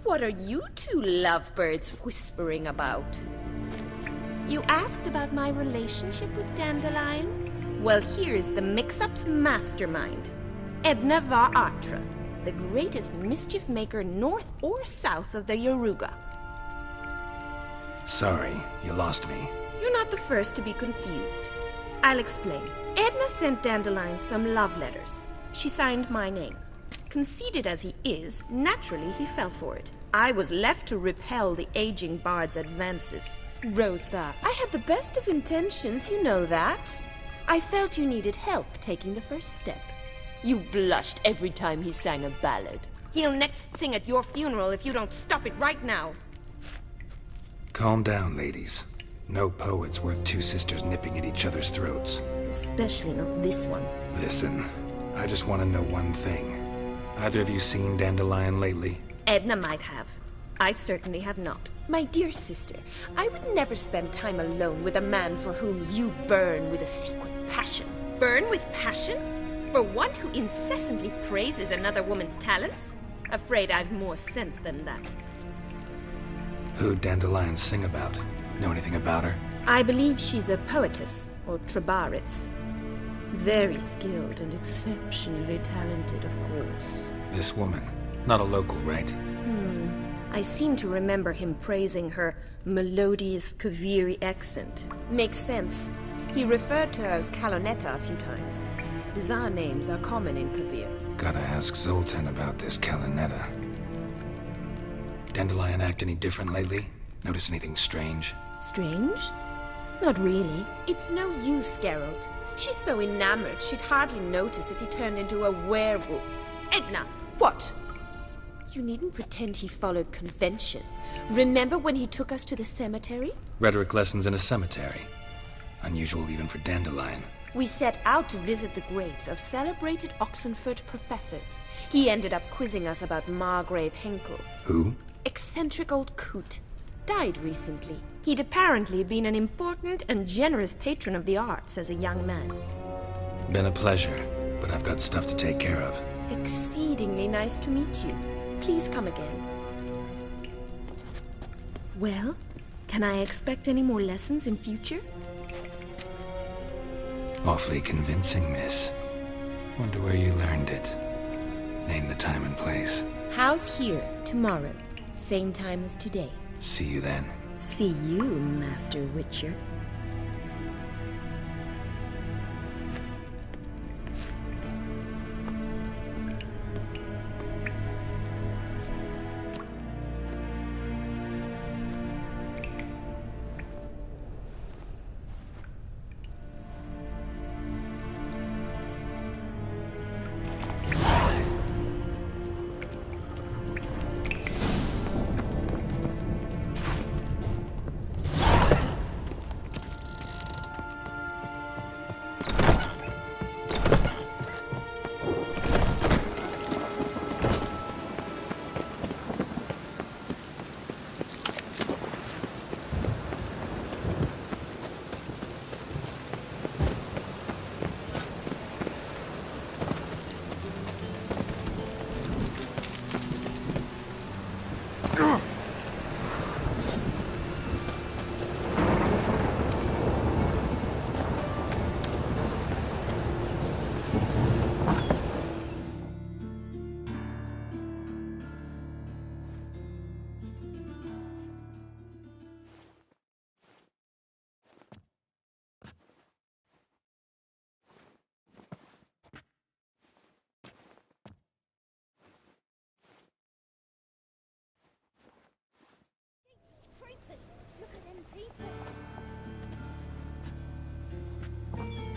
What are you two lovebirds whispering about? You asked about my relationship with Dandelion? Well, here's the mix-up's mastermind. Edna Va Atra, the greatest mischief maker north or south of the Yaruga. Sorry, you lost me. You're not the first to be confused. I'll explain. Edna sent Dandelion some love letters. She signed my name. Conceited as he is, naturally he fell for it. I was left to repel the aging bard's advances. Rosa, I had the best of intentions, you know that. I felt you needed help taking the first step. You blushed every time he sang a ballad. He'll next sing at your funeral if you don't stop it right now. Calm down, ladies. No poet's worth two sisters nipping at each other's throats. Especially not this one. Listen, I just want to know one thing. Either of you seen Dandelion lately? Edna might have. I certainly have not. My dear sister, I would never spend time alone with a man for whom you burn with a secret passion. Burn with passion? For one who incessantly praises another woman's talents? Afraid I've more sense than that. Who'd Dandelion sing about? Know anything about her? I believe she's a poetess, or trabaritz. Very skilled and exceptionally talented, of course. This woman. Not a local, right? I seem to remember him praising her melodious Kaviri accent. Makes sense. He referred to her as Kalonetta a few times. Bizarre names are common in Kavir. Gotta ask Zoltan about this Kalonetta. Dandelion act any different lately? Notice anything strange? Strange? Not really. It's no use, Geralt. She's so enamored she'd hardly notice if he turned into a werewolf. Edna! What? You needn't pretend he followed convention. Remember when he took us to the cemetery? Rhetoric lessons in a cemetery. Unusual even for Dandelion. We set out to visit the graves of celebrated Oxenford professors. He ended up quizzing us about Margrave Henkel. Who? Eccentric old coot. Died recently. He'd apparently been an important and generous patron of the arts as a young man. Been a pleasure, but I've got stuff to take care of. Exceedingly nice to meet you. Please come again. Well, can I expect any more lessons in future? Awfully convincing, miss. Wonder where you learned it. Name the time and place. House here, tomorrow. Same time as today. See you then. See you, Master Witcher.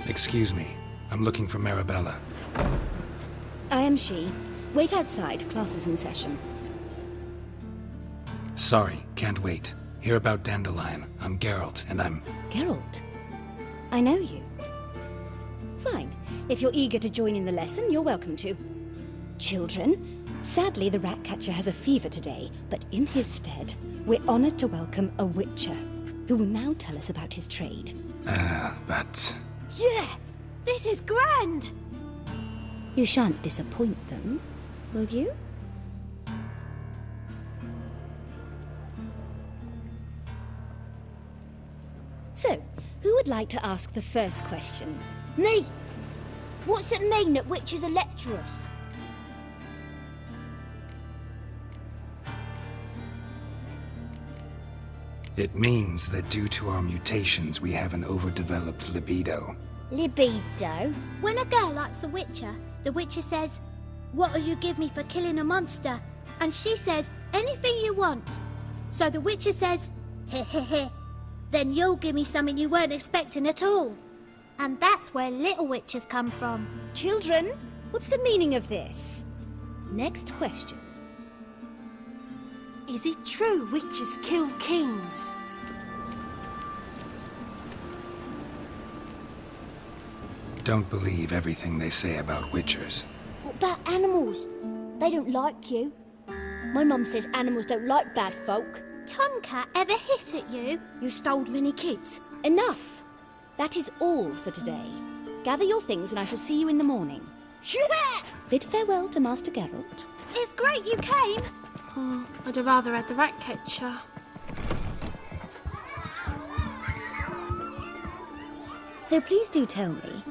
Excuse me. I'm looking for Marabella. I am she. Wait outside. Class is in session. Sorry, can't wait. Hear about Dandelion. I'm Geralt, and I'm... Geralt? I know you. Fine. If you're eager to join in the lesson, you're welcome to. Children, sadly the Ratcatcher has a fever today, but in his stead, we're honored to welcome a Witcher, who will now tell us about his trade. But... Yeah! This is grand! You shan't disappoint them, will you? So, who would like to ask the first question? Me! What's it mean that witches are lecturers? It means that due to our mutations, we have an overdeveloped libido. Libido? When a girl likes a witcher, the witcher says, "What'll you give me for killing a monster?" And she says, "Anything you want." So the witcher says, "Heh heh heh. Then you'll give me something you weren't expecting at all." And that's where little witches come from. Children, what's the meaning of this? Next question. Is it true witches kill kings? Don't believe everything they say about witchers. What about animals? They don't like you. My mum says animals don't like bad folk. Tomcat ever hiss at you? You stole many kids. Enough! That is all for today. Gather your things and I shall see you in the morning. Bid farewell to Master Geralt. It's great you came. Oh, I'd have rather had the rat catcher. So please do tell me,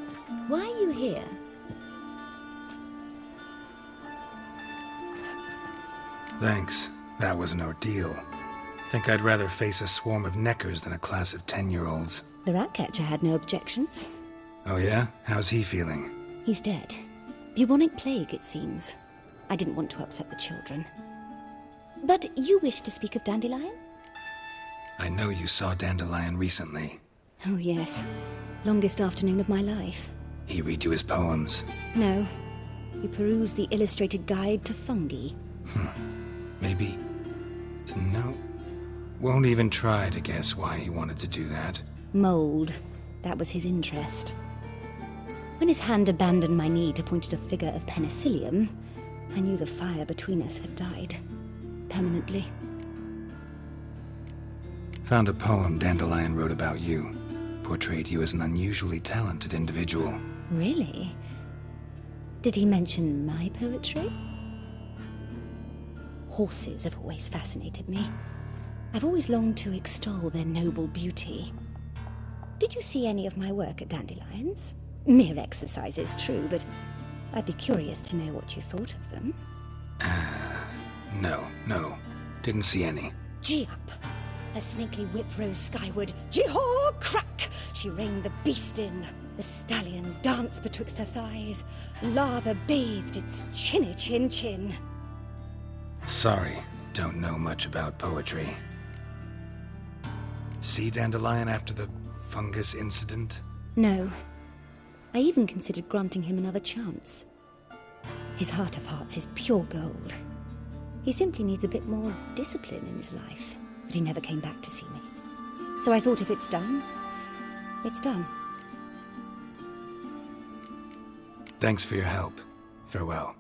why are you here? Thanks. That was an ordeal. Think I'd rather face a swarm of neckers than a class of 10-year-olds. The Ratcatcher had no objections. Oh yeah? How's he feeling? He's dead. Bubonic plague, it seems. I didn't want to upset the children. But you wish to speak of Dandelion? I know you saw Dandelion recently. Oh yes. Longest afternoon of my life. He read you his poems. No. He perused the illustrated guide to fungi. Maybe... No. Won't even try to guess why he wanted to do that. Mold. That was his interest. When his hand abandoned my knee to point at a figure of penicillium, I knew the fire between us had died. Permanently. Found a poem Dandelion wrote about you. Portrayed you as an unusually talented individual. Really? Did he mention my poetry? Horses have always fascinated me. I've always longed to extol their noble beauty. Did you see any of my work at Dandelion's? Mere exercises, true, but I'd be curious to know what you thought of them. No. Didn't see any. Gee up! A snakely whip rose skyward. Jee-haw! Crack! She reined the beast in. The stallion danced betwixt her thighs. Lava bathed its chinny chin. Sorry, don't know much about poetry. See Dandelion after the fungus incident? No. I even considered granting him another chance. His heart of hearts is pure gold. He simply needs a bit more discipline in his life, but he never came back to see me. So I thought if it's done, it's done. Thanks for your help. Farewell.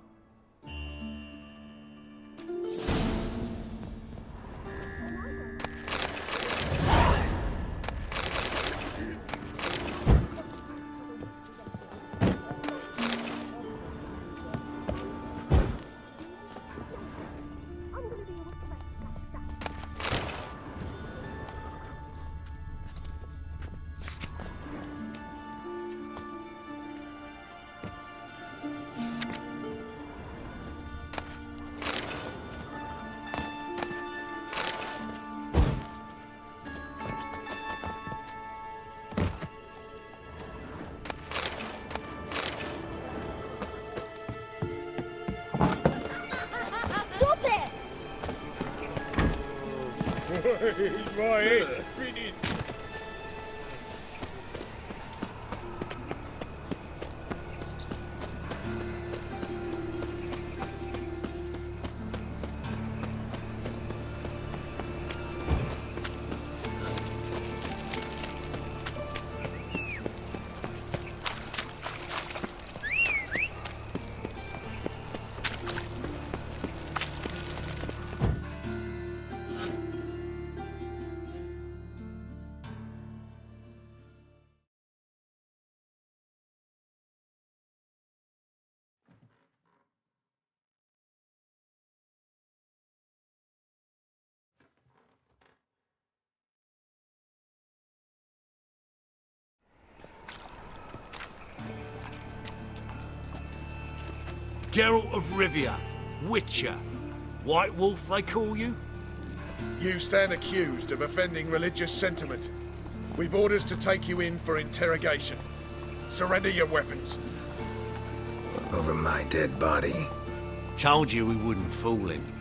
Geralt of Rivia, Witcher. White Wolf, they call you? You stand accused of offending religious sentiment. We've orders to take you in for interrogation. Surrender your weapons. Over my dead body. Told you we wouldn't fool him.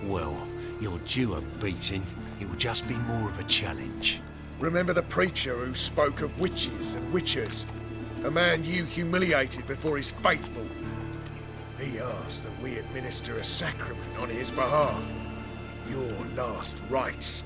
Well, you're due a beating. It will just be more of a challenge. Remember the preacher who spoke of witches and witchers? A man you humiliated before his faithful. He asked that we administer a sacrament on his behalf. Your last rites.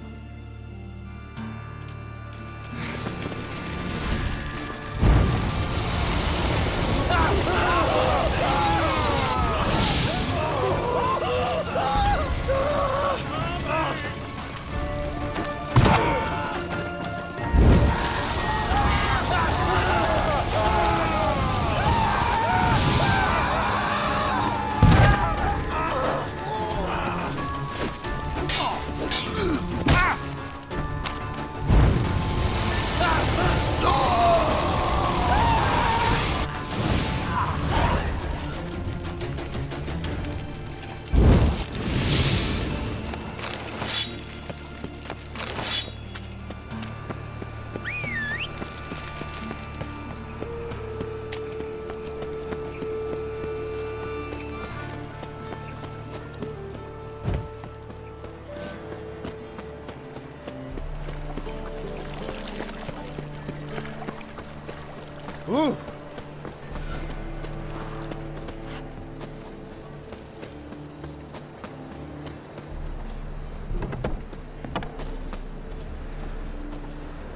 Ooh.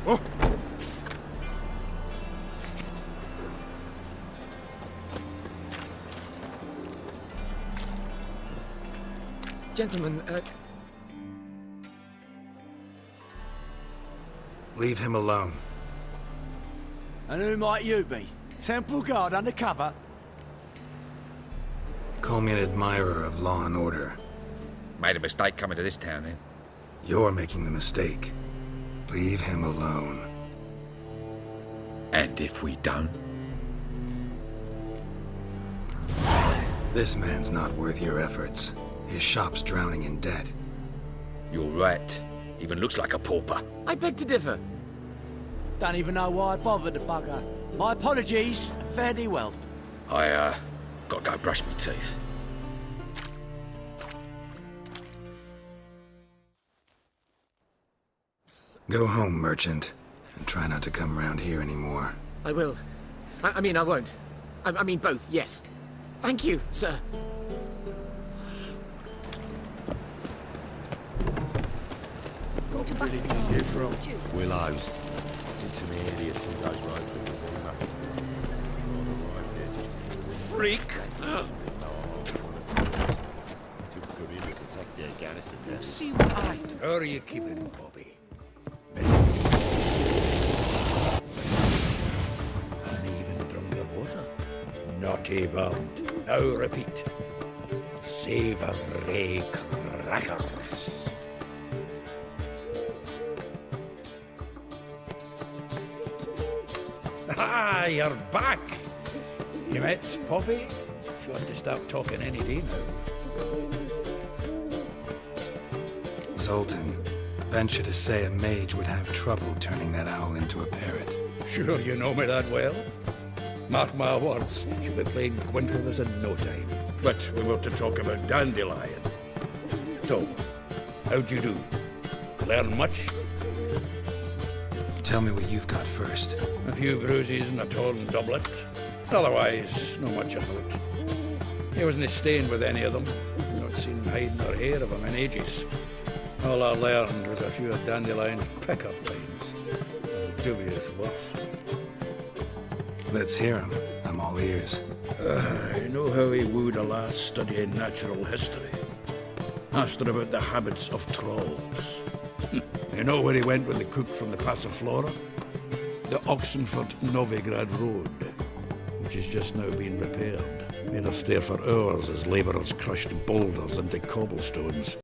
Oh. Gentlemen, Leave him alone. And who might you be? Temple Guard undercover? Call me an admirer of law and order. made a mistake coming to this town, eh? You're making the mistake. Leave him alone. And if we don't? This man's not worth your efforts. His shop's drowning in debt. You're right. Even looks like a pauper. I beg to differ. Don't even know why I bothered the bugger. My apologies. Fare thee well. I, gotta go brush my teeth. Go home, merchant, and try not to come round here anymore. I will. I mean, I won't. I mean, both, yes. Thank you, sir. Go to bus. You from? Willows. It's into me area 2 days road from the Zima. Arrived there just before Freak! two gorillas attacked their garrison. See what I do. How are you keeping, Bobby? Uneven drunker water. Naughty bound. Now repeat. Savoury crackers. Ah, you're back. You met Poppy? She ought to stop talking any day now. Zoltan, venture to say a mage would have trouble turning that owl into a parrot. Sure you know me that well? Mark my words, she'll be playing quint with us in no time. But we want to talk about Dandelion. So, how'd you do? Learn much? Tell me what you've got first. A few bruises and a torn doublet. Otherwise, not much of note. He wasn't staying with any of them. Not seen hide nor hair of him in ages. All I learned was a few of Dandelion's pick-up lines. Of dubious worth. Let's hear him. I'm all ears. I know how he wooed a lass studying natural history. Asked her about the habits of trolls. You know where he went with the cook from the Passiflora? The Oxenford-Novigrad Road, which is just now being repaired. Made us stare for hours as labourers crushed boulders into cobblestones.